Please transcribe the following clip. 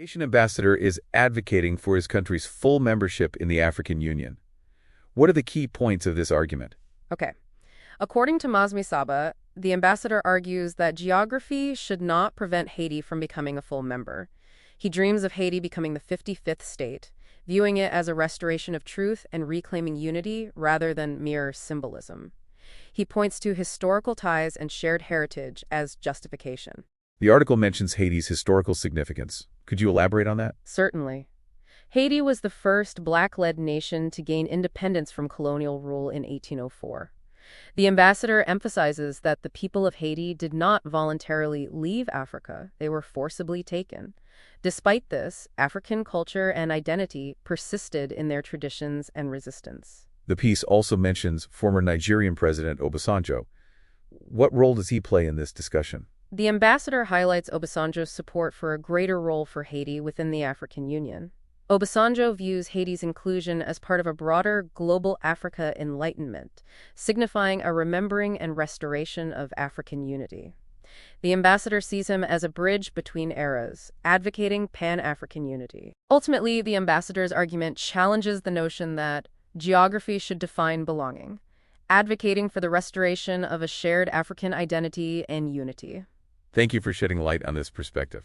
Haitian ambassador is advocating for his country's full membership in the African Union. What are the key points of this argument? Okay. According to Masmi Saba, the ambassador argues that geography should not prevent Haiti from becoming a full member. He dreams of Haiti becoming the 55th state, viewing it as a restoration of truth and reclaiming unity rather than mere symbolism. He points to historical ties and shared heritage as justification. The article mentions Haiti's historical significance. Could you elaborate on that? Certainly. Haiti was the first Black-led nation to gain independence from colonial rule in 1804. The ambassador emphasizes that the people of Haiti did not voluntarily leave Africa, they were forcibly taken. Despite this, African culture and identity persisted in their traditions and resistance. The piece also mentions former Nigerian President Obasanjo. What role does he play in this discussion? The ambassador highlights Obasanjo's support for a greater role for Haiti within the African Union. Obasanjo views Haiti's inclusion as part of a broader global Africa enlightenment, signifying a remembering and restoration of African unity. The ambassador sees him as a bridge between eras, advocating Pan-African unity. Ultimately, the ambassador's argument challenges the notion that geography should define belonging, advocating for the restoration of a shared African identity and unity. Thank you for shedding light on this perspective.